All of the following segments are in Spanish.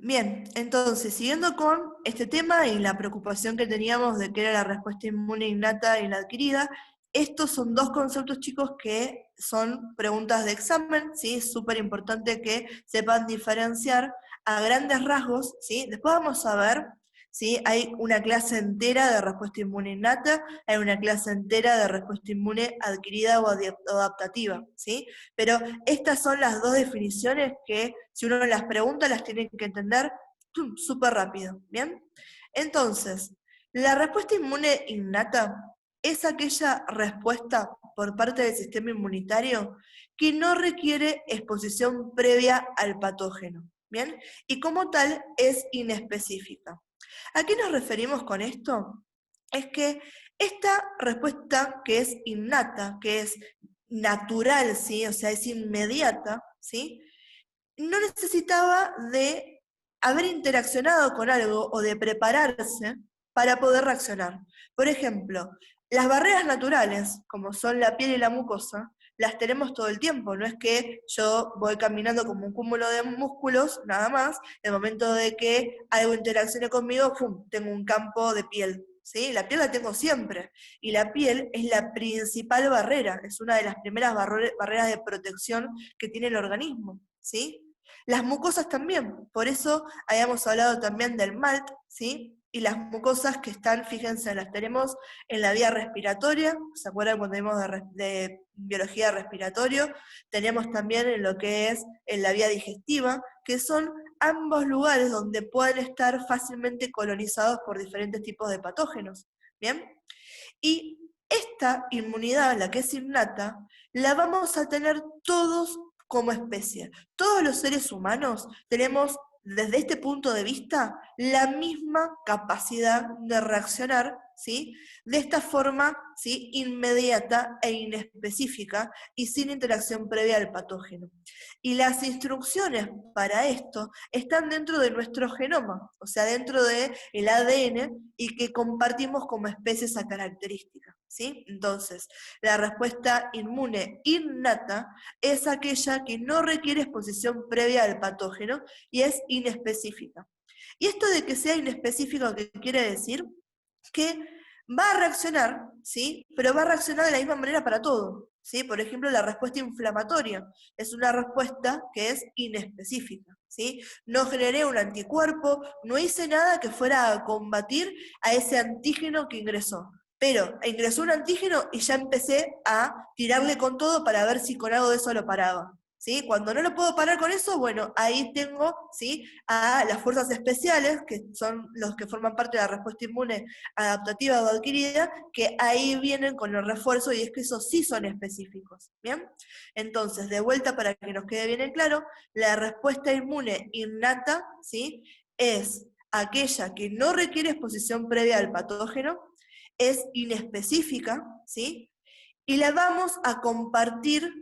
Bien, entonces, siguiendo con este tema y la preocupación que teníamos de qué era la respuesta inmune innata y la adquirida, estos son dos conceptos, chicos, que son preguntas de examen, ¿sí? Es súper importante que sepan diferenciar a grandes rasgos, ¿sí? Después vamos a ver, ¿sí? Hay una clase entera de respuesta inmune innata, hay una clase entera de respuesta inmune adquirida o adaptativa, ¿sí? Pero estas son las dos definiciones que, si uno las pregunta, las tiene que entender súper rápido, ¿bien? Entonces, la respuesta inmune innata es aquella respuesta por parte del sistema inmunitario que no requiere exposición previa al patógeno, ¿bien? Y como tal es inespecífica. ¿A qué nos referimos con esto? Es que esta respuesta que es innata, que es natural, ¿sí? O sea, es inmediata, ¿sí? No necesitaba de haber interaccionado con algo o de prepararse para poder reaccionar. Por ejemplo, las barreras naturales, como son la piel y la mucosa, las tenemos todo el tiempo. No es que yo voy caminando como un cúmulo de músculos, nada más, el momento de que algo interaccione conmigo, ¡pum!, tengo un campo de piel. ¿Sí? La piel la tengo siempre, y la piel es la principal barrera, es una de las primeras barreras de protección que tiene el organismo, ¿sí? Las mucosas también, por eso habíamos hablado también del MALT, ¿sí? Y las mucosas que están, fíjense, las tenemos en la vía respiratoria, ¿se acuerdan cuando vimos de biología respiratoria? Tenemos también en lo que es en la vía digestiva, que son ambos lugares donde pueden estar fácilmente colonizados por diferentes tipos de patógenos, ¿bien? Y esta inmunidad, la que es innata, la vamos a tener todos como especie. Todos los seres humanos tenemos, desde este punto de vista, la misma capacidad de reaccionar, ¿sí? De esta forma, ¿sí?, inmediata e inespecífica y sin interacción previa al patógeno. Y las instrucciones para esto están dentro de nuestro genoma, o sea, dentro del ADN, y que compartimos como especie esa característica, ¿sí? Entonces, la respuesta inmune innata es aquella que no requiere exposición previa al patógeno y es inespecífica. Y esto de que sea inespecífico, ¿qué quiere decir? Que va a reaccionar, ¿sí? Pero va a reaccionar de la misma manera para todo, ¿sí? Por ejemplo, la respuesta inflamatoria es una respuesta que es inespecífica, ¿sí? No generé un anticuerpo, no hice nada que fuera a combatir a ese antígeno que ingresó. Pero ingresó un antígeno y ya empecé a tirarle con todo para ver si con algo de eso lo paraba. ¿Sí? Cuando no lo puedo parar con eso, bueno, ahí tengo, ¿sí?, a las fuerzas especiales, que son los que forman parte de la respuesta inmune adaptativa o adquirida, que ahí vienen con el refuerzo, y es que esos sí son específicos, ¿bien? Entonces, de vuelta para que nos quede bien en claro, la respuesta inmune innata, ¿sí?, es aquella que no requiere exposición previa al patógeno, es inespecífica, ¿sí?, y la vamos a compartir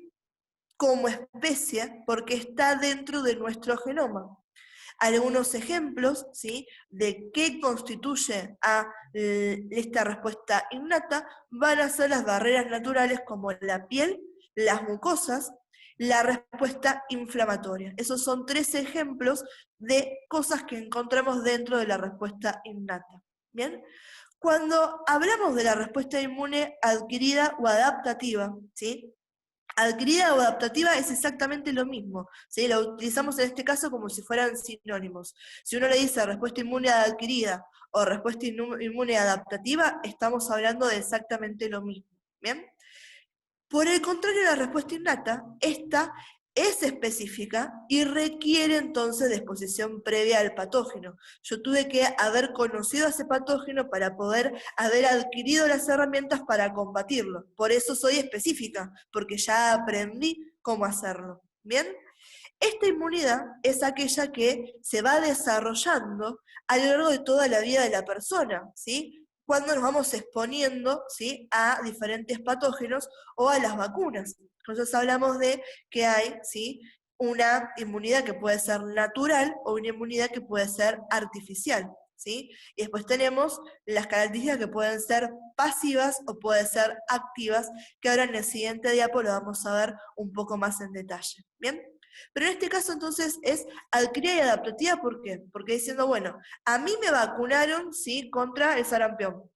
como especie porque está dentro de nuestro genoma. Algunos ejemplos, ¿sí?, de qué constituye a esta respuesta innata van a ser las barreras naturales como la piel, las mucosas, la respuesta inflamatoria. Esos son 3 ejemplos de cosas que encontramos dentro de la respuesta innata. ¿Bien? Cuando hablamos de la respuesta inmune adquirida o adaptativa, ¿sí?, adquirida o adaptativa es exactamente lo mismo, ¿sí? La utilizamos en este caso como si fueran sinónimos. Si uno le dice respuesta inmune adquirida o respuesta inmune adaptativa, estamos hablando de exactamente lo mismo, ¿bien? Por el contrario, la respuesta innata, esta es específica y requiere entonces de exposición previa al patógeno. Yo tuve que haber conocido a ese patógeno para poder haber adquirido las herramientas para combatirlo. Por eso soy específica, porque ya aprendí cómo hacerlo. ¿Bien? Esta inmunidad es aquella que se va desarrollando a lo largo de toda la vida de la persona, ¿sí?, cuando nos vamos exponiendo, ¿sí?, a diferentes patógenos o a las vacunas. Entonces hablamos de que hay, ¿sí?, una inmunidad que puede ser natural o una inmunidad que puede ser artificial, ¿sí? Y después tenemos las características que pueden ser pasivas o pueden ser activas, que ahora en el siguiente diapo lo vamos a ver un poco más en detalle. ¿Bien? Pero en este caso entonces es adquirida y adaptativa, ¿por qué? Porque diciendo, bueno, a mí me vacunaron, ¿sí?, contra el sarampión.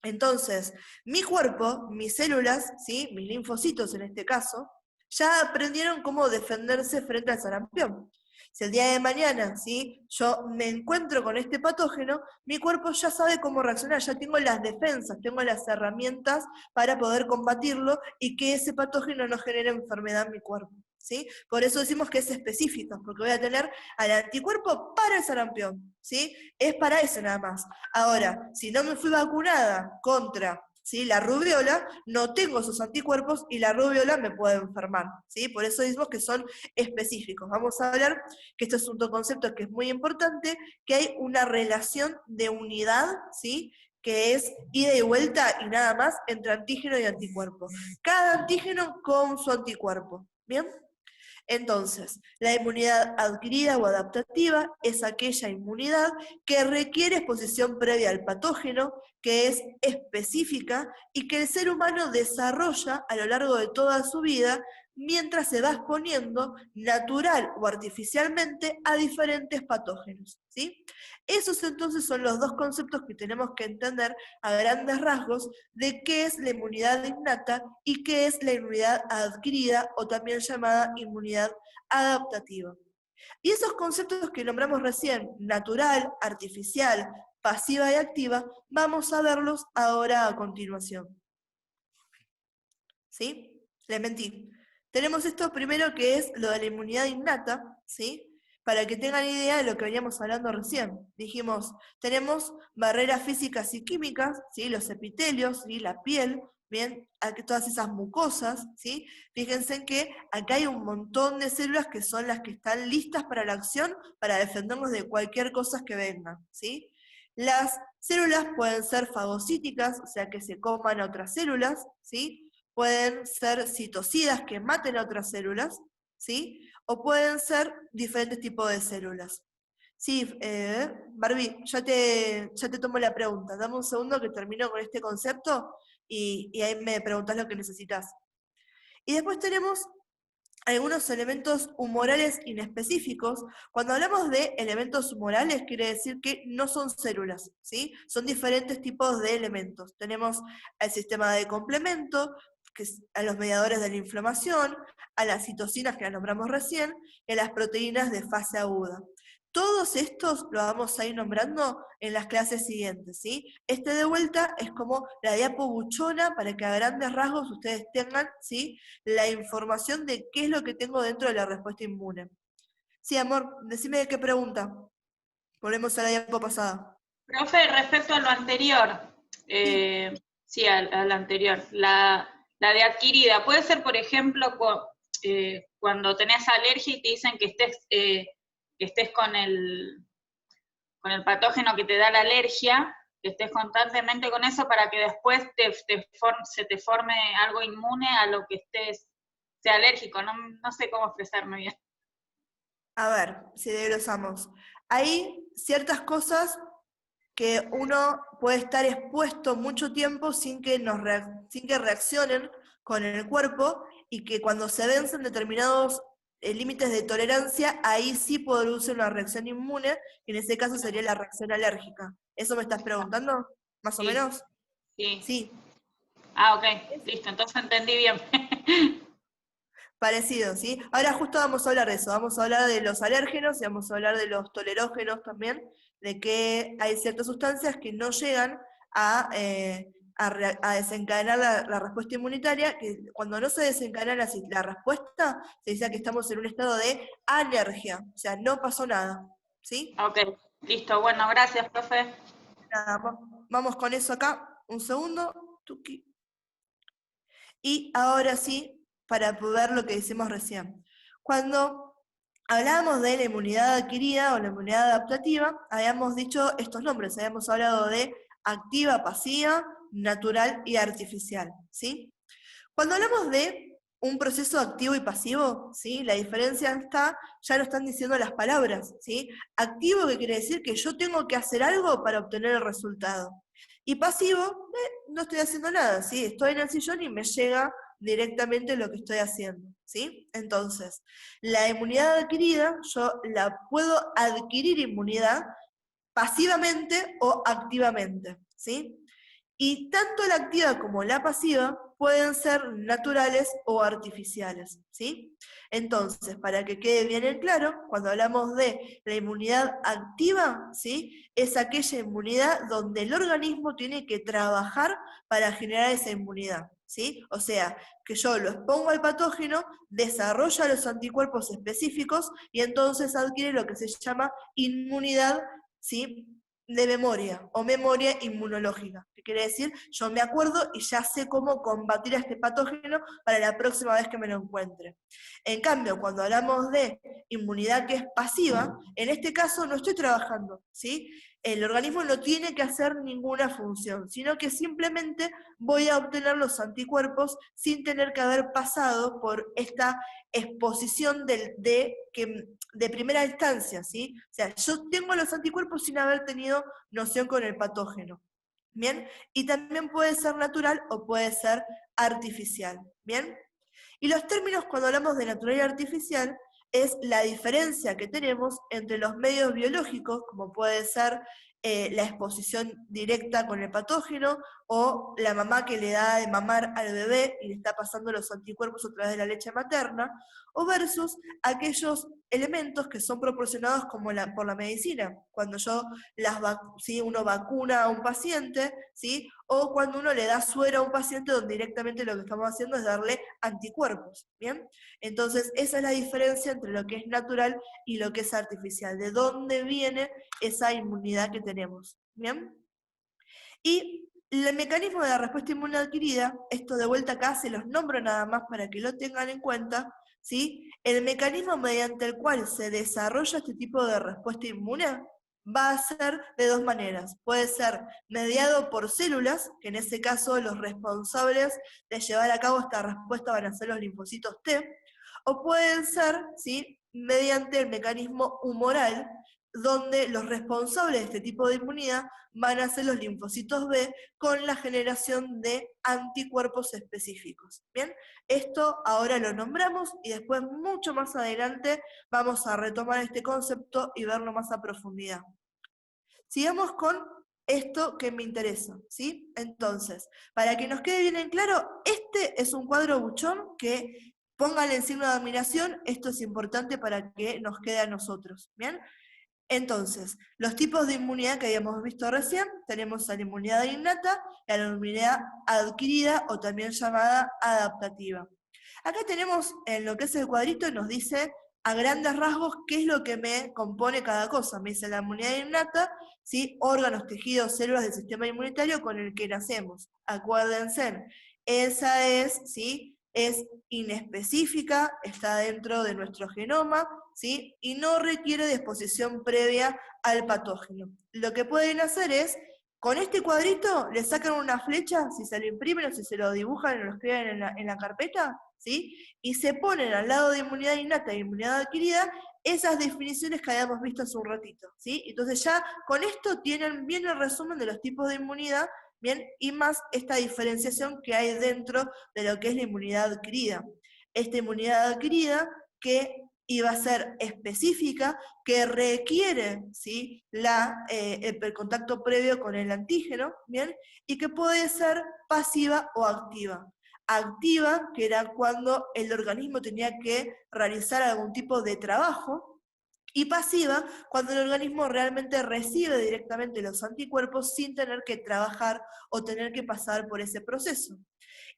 Entonces, mi cuerpo, mis células, ¿sí?, mis linfocitos en este caso, ya aprendieron cómo defenderse frente al sarampión. Si el día de mañana, ¿sí?, yo me encuentro con este patógeno, mi cuerpo ya sabe cómo reaccionar, ya tengo las defensas, tengo las herramientas para poder combatirlo y que ese patógeno no genere enfermedad en mi cuerpo, ¿sí? Por eso decimos que es específico, porque voy a tener al anticuerpo para el sarampión, ¿sí? Es para eso nada más. Ahora, si no me fui vacunada contra, ¿sí?, la rubiola, no tengo esos anticuerpos y la rubiola me puede enfermar, ¿sí? Por eso decimos que son específicos. Vamos a hablar, que esto es un concepto que es muy importante, que hay una relación de unidad, ¿sí?, que es ida y vuelta y nada más entre antígeno y anticuerpo. Cada antígeno con su anticuerpo, ¿bien? Entonces, la inmunidad adquirida o adaptativa es aquella inmunidad que requiere exposición previa al patógeno, que es específica y que el ser humano desarrolla a lo largo de toda su vida mientras se va exponiendo natural o artificialmente a diferentes patógenos, ¿sí? Esos entonces son los dos conceptos que tenemos que entender a grandes rasgos de qué es la inmunidad innata y qué es la inmunidad adquirida o también llamada inmunidad adaptativa. Y esos conceptos que nombramos recién, natural, artificial, pasiva y activa, vamos a verlos ahora a continuación. ¿Sí? Les mentí. Tenemos esto primero que es lo de la inmunidad innata, ¿sí? Para que tengan idea de lo que veníamos hablando recién. Dijimos, tenemos barreras físicas y químicas, ¿sí?, los epitelios, ¿sí?, la piel, bien, aquí todas esas mucosas, ¿sí? Fíjense que acá hay un montón de células que son las que están listas para la acción, para defendernos de cualquier cosa que venga, ¿sí? Las células pueden ser fagocíticas, o sea que se coman a otras células, ¿sí? Pueden ser citocidas que maten a otras células, ¿sí? O pueden ser diferentes tipos de células. Sí, Barbie, ya te tomo la pregunta. Dame un segundo que termino con este concepto y ahí me preguntás lo que necesitas. Y después tenemos algunos elementos humorales inespecíficos. Cuando hablamos de elementos humorales, quiere decir que no son células, ¿sí? Son diferentes tipos de elementos. Tenemos el sistema de complemento, que es a los mediadores de la inflamación, a las citocinas que las nombramos recién, y a las proteínas de fase aguda. Todos estos los vamos a ir nombrando en las clases siguientes, ¿sí? Este de vuelta es como la diapo buchona para que a grandes rasgos ustedes tengan, ¿sí?, la información de qué es lo que tengo dentro de la respuesta inmune. Sí, amor, decime qué pregunta. Volvemos a la diapo pasada. Profe, respecto a lo anterior, sí, a la anterior, la de adquirida, puede ser, por ejemplo, cuando tenés alergia y te dicen que estés con el patógeno que te da la alergia, que estés constantemente con eso para que después se te forme algo inmune a lo que sea alérgico, no sé cómo expresarme bien. A ver, si desglosamos. Hay ciertas cosas que uno puede estar expuesto mucho tiempo sin que reaccionen con el cuerpo y que cuando se vencen determinados límites de tolerancia, ahí sí produce una reacción inmune, que en ese caso sería la reacción alérgica. ¿Eso me estás preguntando? ¿Más o menos? Sí. Sí. Ah, ok, listo, entonces entendí bien. Parecido, ¿sí? Ahora justo vamos a hablar de eso, vamos a hablar de los alérgenos y vamos a hablar de los tolerógenos también, de que hay ciertas sustancias que no llegan a desencadenar la respuesta inmunitaria, que cuando no se desencadena la respuesta, se dice que estamos en un estado de alergia, o sea, no pasó nada, ¿sí? Ok, listo, bueno, gracias, profe. Nada, vamos con eso acá, un segundo, tuki. Y ahora sí, para ver lo que decimos recién. Cuando hablábamos de la inmunidad adquirida o la inmunidad adaptativa, habíamos dicho estos nombres, habíamos hablado de activa, pasiva, natural y artificial, ¿sí? Cuando hablamos de un proceso activo y pasivo, ¿sí?, la diferencia está, ya lo están diciendo las palabras, ¿sí? Activo, que quiere decir que yo tengo que hacer algo para obtener el resultado. Y pasivo, no estoy haciendo nada, ¿sí? Estoy en el sillón y me llega directamente lo que estoy haciendo, ¿sí? Entonces, la inmunidad adquirida, yo la puedo adquirir inmunidad pasivamente o activamente, ¿sí? Y tanto la activa como la pasiva pueden ser naturales o artificiales, ¿sí? Entonces, para que quede bien en claro, cuando hablamos de la inmunidad activa, ¿sí? Es aquella inmunidad donde el organismo tiene que trabajar para generar esa inmunidad, ¿sí? O sea, que yo lo expongo al patógeno, desarrolla los anticuerpos específicos y entonces adquiere lo que se llama inmunidad, ¿sí? De memoria o memoria inmunológica, que quiere decir, yo me acuerdo y ya sé cómo combatir a este patógeno para la próxima vez que me lo encuentre. En cambio, cuando hablamos de inmunidad que es pasiva, en este caso no estoy trabajando, ¿sí? El organismo no tiene que hacer ninguna función, sino que simplemente voy a obtener los anticuerpos sin tener que haber pasado por esta exposición de primera instancia, ¿sí? O sea, yo tengo los anticuerpos sin haber tenido noción con el patógeno, ¿bien? Y también puede ser natural o puede ser artificial, ¿bien? Y los términos cuando hablamos de natural y artificial es la diferencia que tenemos entre los medios biológicos, como puede ser la exposición directa con el patógeno, o la mamá que le da de mamar al bebé y le está pasando los anticuerpos a través de la leche materna, o versus aquellos elementos que son proporcionados como por la medicina, cuando ¿sí? Uno vacuna a un paciente, ¿sí? O cuando uno le da suero a un paciente donde directamente lo que estamos haciendo es darle anticuerpos, ¿bien? Entonces, esa es la diferencia entre lo que es natural y lo que es artificial, de dónde viene esa inmunidad que tenemos, ¿bien? Y el mecanismo de la respuesta inmune adquirida, esto de vuelta acá se los nombro nada más para que lo tengan en cuenta, ¿sí? El mecanismo mediante el cual se desarrolla este tipo de respuesta inmune va a ser de dos maneras. Puede ser mediado por células, que en ese caso los responsables de llevar a cabo esta respuesta van a ser los linfocitos T, o pueden ser, ¿sí? Mediante el mecanismo humoral, donde los responsables de este tipo de inmunidad van a ser los linfocitos B con la generación de anticuerpos específicos. ¿Bien? Esto ahora lo nombramos y después mucho más adelante vamos a retomar este concepto y verlo más a profundidad. Sigamos con esto que me interesa, ¿sí? Entonces, para que nos quede bien en claro, este es un cuadro buchón que pónganle el signo de admiración, esto es importante para que nos quede a nosotros, ¿bien? Entonces, los tipos de inmunidad que habíamos visto recién, tenemos a la inmunidad innata y a la inmunidad adquirida o también llamada adaptativa. Acá tenemos en lo que es el cuadrito, nos dice a grandes rasgos qué es lo que me compone cada cosa. Me dice la inmunidad innata, ¿sí? Órganos, tejidos, células del sistema inmunitario con el que nacemos. Acuérdense, esa es, ¿sí? Es inespecífica, está dentro de nuestro genoma, ¿sí? Y no requiere de exposición previa al patógeno. Lo que pueden hacer es, con este cuadrito, le sacan una flecha, si se lo imprimen o si se lo dibujan o lo escriben en la carpeta, ¿sí? Y se ponen al lado de inmunidad innata e inmunidad adquirida esas definiciones que habíamos visto hace un ratito, ¿sí? Entonces ya con esto tienen bien el resumen de los tipos de inmunidad, bien, y más esta diferenciación que hay dentro de lo que es la inmunidad adquirida. Esta inmunidad adquirida que iba a ser específica, que requiere, ¿sí? El contacto previo con el antígeno, ¿bien? Y que puede ser pasiva o activa. Activa, que era cuando el organismo tenía que realizar algún tipo de trabajo, y pasiva, cuando el organismo realmente recibe directamente los anticuerpos sin tener que trabajar o tener que pasar por ese proceso.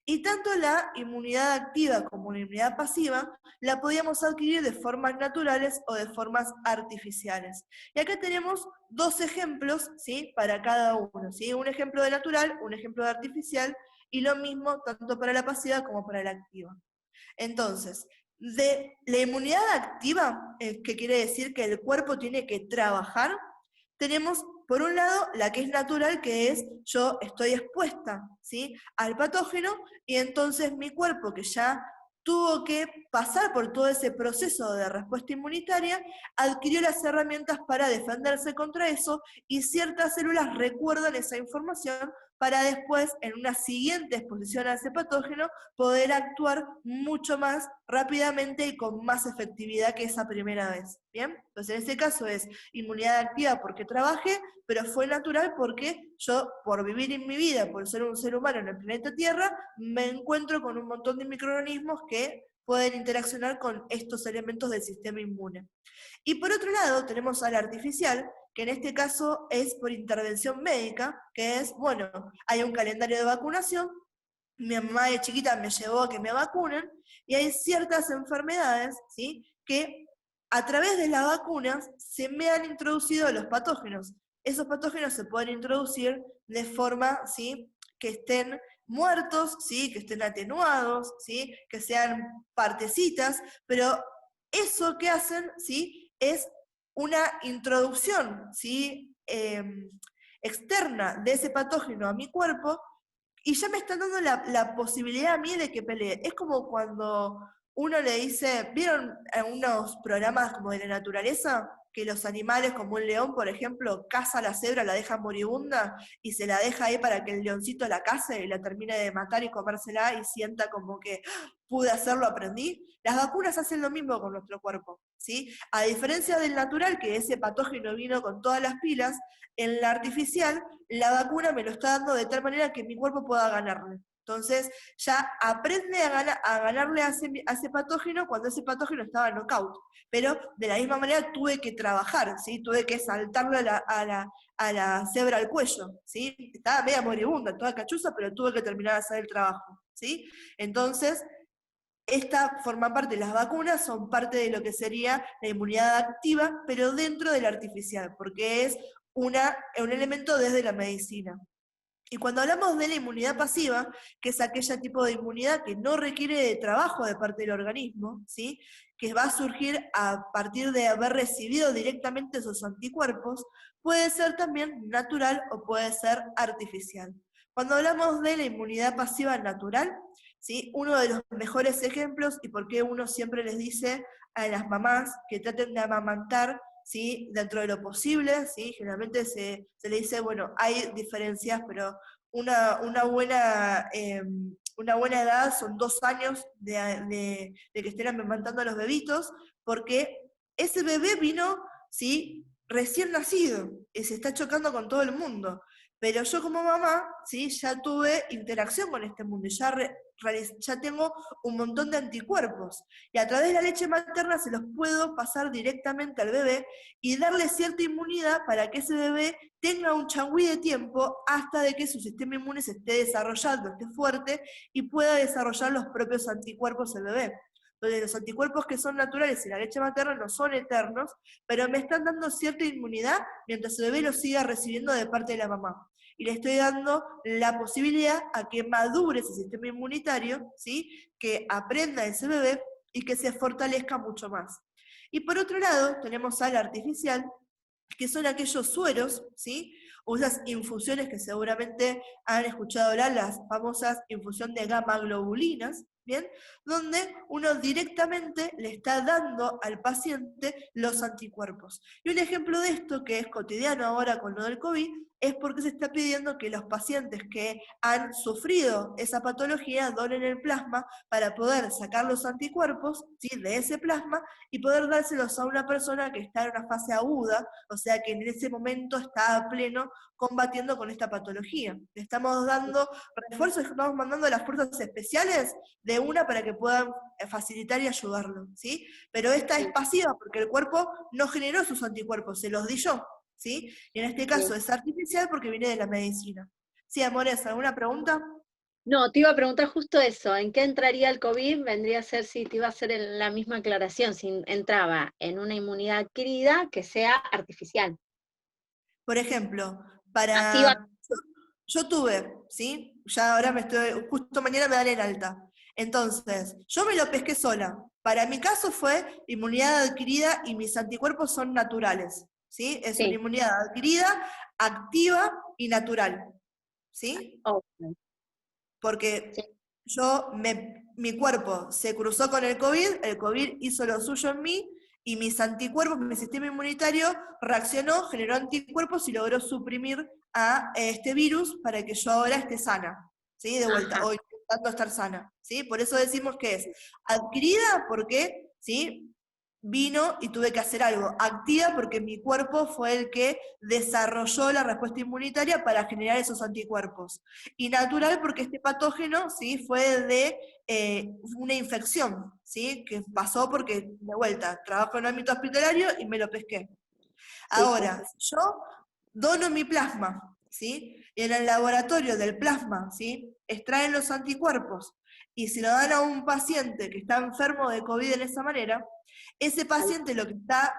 Y tanto la inmunidad activa como la inmunidad pasiva la podíamos adquirir de formas naturales o de formas artificiales. Y acá tenemos dos ejemplos, ¿sí? Para cada uno, ¿sí? Un ejemplo de natural, un ejemplo de artificial, y lo mismo tanto para la pasiva como para la activa. Entonces, de la inmunidad activa, que quiere decir que el cuerpo tiene que trabajar, tenemos por un lado la que es natural, que es yo estoy expuesta, ¿sí? Al patógeno y entonces mi cuerpo, que ya tuvo que pasar por todo ese proceso de respuesta inmunitaria, adquirió las herramientas para defenderse contra eso y ciertas células recuerdan esa información para después, en una siguiente exposición a ese patógeno, poder actuar mucho más rápidamente y con más efectividad que esa primera vez. ¿Bien? Entonces, en este caso es inmunidad activa porque trabajé, pero fue natural porque yo, por vivir en mi vida, por ser un ser humano en el planeta Tierra, me encuentro con un montón de microorganismos que pueden interaccionar con estos elementos del sistema inmune. Y por otro lado, tenemos al artificial, que en este caso es por intervención médica, que es, bueno, hay un calendario de vacunación, mi mamá de chiquita me llevó a que me vacunen, y hay ciertas enfermedades, ¿sí?, que a través de las vacunas se me han introducido los patógenos. Esos patógenos se pueden introducir de forma, ¿sí?, que estén muertos, ¿sí?, que estén atenuados, ¿sí?, que sean partecitas, pero eso que hacen, ¿sí?, es una introducción, ¿sí?, externa de ese patógeno a mi cuerpo, y ya me están dando la posibilidad a mí de que pelee. Es como cuando uno le dice, ¿vieron unos programas como de la naturaleza? Que los animales, como un león, por ejemplo, caza a la cebra, la deja moribunda y se la deja ahí para que el leoncito la case y la termine de matar y comérsela y sienta como que pude hacerlo, aprendí. Las vacunas hacen lo mismo con nuestro cuerpo, ¿sí? A diferencia del natural, que ese patógeno vino con todas las pilas, en la artificial, la vacuna me lo está dando de tal manera que mi cuerpo pueda ganarle. Entonces, ya aprende a ganarle a ese patógeno cuando ese patógeno estaba en knockout. Pero de la misma manera tuve que trabajar, ¿sí? Tuve que saltarle a la cebra al cuello, ¿sí? Estaba media moribunda, toda cachuza, pero tuve que terminar de hacer el trabajo, ¿sí? Entonces, esta forma parte, las vacunas son parte de lo que sería la inmunidad activa, pero dentro de la artificial, porque es un elemento desde la medicina. Y cuando hablamos de la inmunidad pasiva, que es aquella tipo de inmunidad que no requiere de trabajo de parte del organismo, ¿sí?, que va a surgir a partir de haber recibido directamente esos anticuerpos, puede ser también natural o puede ser artificial. Cuando hablamos de la inmunidad pasiva natural, ¿sí?, uno de los mejores ejemplos, y por qué uno siempre les dice a las mamás que traten de amamantar, ¿sí?, dentro de lo posible, ¿sí? Generalmente se le dice, bueno, hay diferencias, pero una buena edad son 2 años de que estén amamantando a los bebitos, porque ese bebé vino, ¿sí?, recién nacido, y se está chocando con todo el mundo. Pero yo como mamá, ¿sí?, ya tuve interacción con este mundo, y ya tengo un montón de anticuerpos. Y a través de la leche materna se los puedo pasar directamente al bebé y darle cierta inmunidad para que ese bebé tenga un changüí de tiempo hasta de que su sistema inmune se esté desarrollando, esté fuerte y pueda desarrollar los propios anticuerpos el bebé. Entonces, los anticuerpos que son naturales y la leche materna no son eternos, pero me están dando cierta inmunidad mientras el bebé lo siga recibiendo de parte de la mamá. Y le estoy dando la posibilidad a que madure ese sistema inmunitario, ¿sí?, que aprenda ese bebé y que se fortalezca mucho más. Y por otro lado, tenemos al artificial, que son aquellos sueros, ¿sí?, o esas infusiones que seguramente han escuchado hablar, las famosas infusión de gamma globulinas, ¿bien?, donde uno directamente le está dando al paciente los anticuerpos. Y un ejemplo de esto, que es cotidiano ahora con lo del COVID, es porque se está pidiendo que los pacientes que han sufrido esa patología donen el plasma para poder sacar los anticuerpos, ¿sí?, de ese plasma y poder dárselos a una persona que está en una fase aguda, o sea que en ese momento está a pleno combatiendo con esta patología. Le estamos dando refuerzos, estamos mandando a las fuerzas especiales de una para que puedan facilitar y ayudarlo, ¿sí? Pero esta es pasiva porque el cuerpo no generó sus anticuerpos, se los di yo, ¿sí? Y en este caso es artificial porque viene de la medicina. Sí, Amores, ¿alguna pregunta? No, te iba a preguntar justo eso, ¿en qué entraría el COVID? Vendría a ser, si te iba a hacer la misma aclaración, si entraba en una inmunidad adquirida que sea artificial. Por ejemplo, Activa. yo tuve, ¿sí? Ya ahora justo mañana me dan el alta. Entonces, yo me lo pesqué sola. Para mi caso fue inmunidad adquirida y mis anticuerpos son naturales, ¿sí? Es una Sí. inmunidad adquirida, activa y natural, ¿sí? Okay. Porque Sí. mi cuerpo se cruzó con el COVID hizo lo suyo en mí, Y mis anticuerpos, mi sistema inmunitario reaccionó, generó anticuerpos y logró suprimir a este virus para que yo ahora esté sana, ¿sí? De vuelta, Ajá. o intentando estar sana, ¿sí? Por eso decimos que es adquirida porque, ¿sí? Vino y tuve que hacer algo. Activa porque mi cuerpo fue el que desarrolló la respuesta inmunitaria para generar esos anticuerpos. Y natural porque este patógeno, ¿sí? Fue de una infección, ¿sí? Que pasó porque, de vuelta, trabajo en el ámbito hospitalario y me lo pesqué. Ahora, yo dono mi plasma, ¿sí? Y en el laboratorio del plasma, ¿sí? Extraen los anticuerpos y se lo dan a un paciente que está enfermo de COVID en esa manera, ese paciente lo que está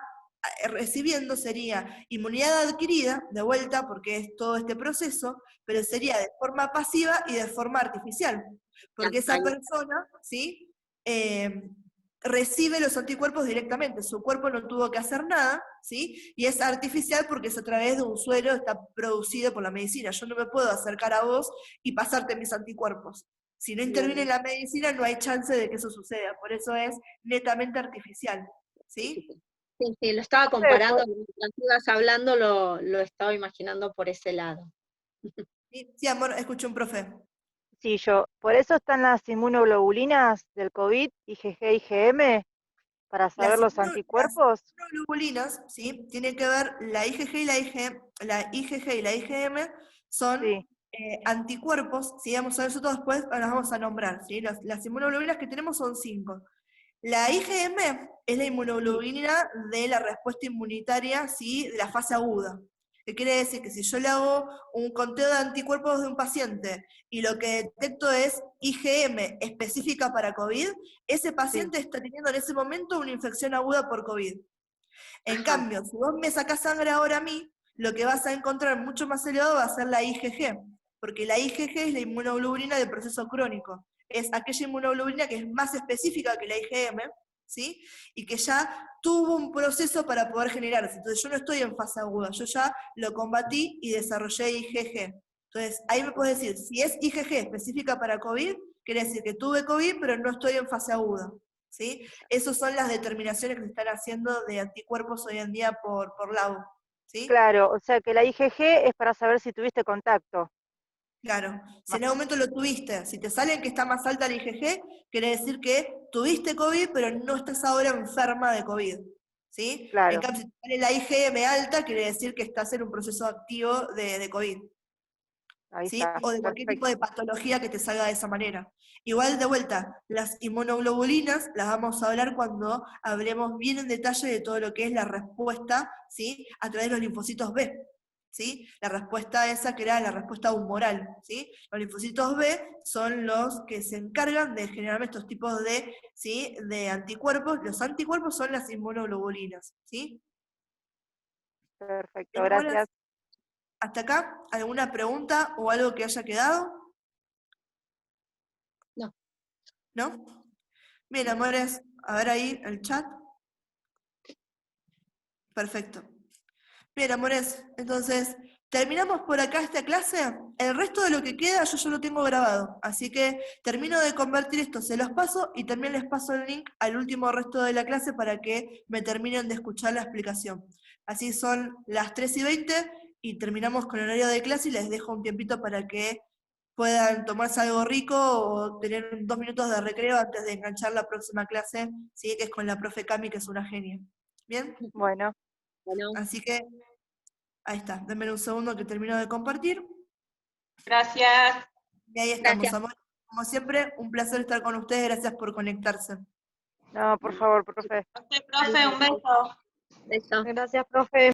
recibiendo sería inmunidad adquirida, de vuelta, porque es todo este proceso, pero sería de forma pasiva y de forma artificial, porque esa persona, ¿sí? Recibe los anticuerpos directamente, su cuerpo no tuvo que hacer nada, ¿sí? Y es artificial porque es a través de un suero, está producido por la medicina. Yo no me puedo acercar a vos y pasarte mis anticuerpos. Si no interviene la medicina, no hay chance de que eso suceda, por eso es netamente artificial, ¿sí? Sí, lo estaba comparando, mientras ibas hablando lo estaba imaginando por ese lado. Sí, amor, escuché un profe. Sí, por eso están las inmunoglobulinas del COVID, IgG, IgM, para saber los Las anticuerpos. inmunoglobulinas, ¿sí? Tiene que ver, la IgG y la IgG y la IgM son Sí, anticuerpos, ¿sí? Vamos a ver eso todo después, ahora las vamos a nombrar, ¿sí? Las inmunoglobulinas que tenemos son 5. La IgM es la inmunoglobulina de la respuesta inmunitaria, ¿sí? De la fase aguda. ¿Qué quiere decir? Que si yo le hago un conteo de anticuerpos de un paciente y lo que detecto es IgM específica para COVID, ese paciente está teniendo en ese momento una infección aguda por COVID. En cambio, si vos me sacás sangre ahora a mí, lo que vas a encontrar mucho más elevado va a ser la IgG, porque la IgG es la inmunoglobulina del proceso crónico. Es aquella inmunoglobulina que es más específica que la IgM, ¿sí? Y que ya tuvo un proceso para poder generarse. Entonces yo no estoy en fase aguda, yo ya lo combatí y desarrollé IgG. Entonces ahí me puedes decir, si es IgG específica para COVID, quiere decir que tuve COVID, pero no estoy en fase aguda, ¿sí? Esas son las determinaciones que se están haciendo de anticuerpos hoy en día por labo, ¿sí? claro, o sea que la IgG es para saber si tuviste contacto. Claro, si en algún momento lo tuviste, si te sale que está más alta la IgG, quiere decir que tuviste COVID, pero no estás ahora enferma de COVID, ¿sí? En Claro, cambio, si te sale la IgM alta, quiere decir que estás en un proceso activo de COVID, ahí ¿sí? está, O de cualquier tipo de perfecto. patología que te salga de esa manera. Igual, de vuelta, las inmunoglobulinas las vamos a hablar cuando hablemos bien en detalle de todo lo que es la respuesta, ¿sí? A través de los linfocitos B, ¿sí? La respuesta esa que era la respuesta humoral, ¿sí? Los linfocitos B son los que se encargan de generar estos tipos de, ¿sí? De anticuerpos. Los anticuerpos son las inmunoglobulinas, ¿sí? Perfecto, Bien, amores, gracias. ¿hasta acá alguna pregunta o algo que haya quedado? No. ¿No? Bien, amores, a ver ahí el chat. Perfecto. Bien, amores, entonces, terminamos por acá esta clase. El resto de lo que queda yo ya lo tengo grabado, así que termino de convertir esto, se los paso y también les paso el link al último resto de la clase para que me terminen de escuchar la explicación. Así son las 3:20 y terminamos con el horario de clase y les dejo un tiempito para que puedan tomarse algo rico o tener 2 minutos de recreo antes de enganchar la próxima clase, ¿sí? Que es con la profe Cami, que es una genia. ¿Bien? Bueno, Bueno, Así que ahí está, denme un segundo que termino de compartir. Gracias. Y ahí estamos, gracias. amor. Como siempre, un placer estar con ustedes, gracias por conectarse. no, por favor, profe. Profe, un beso. Beso. Gracias, profe.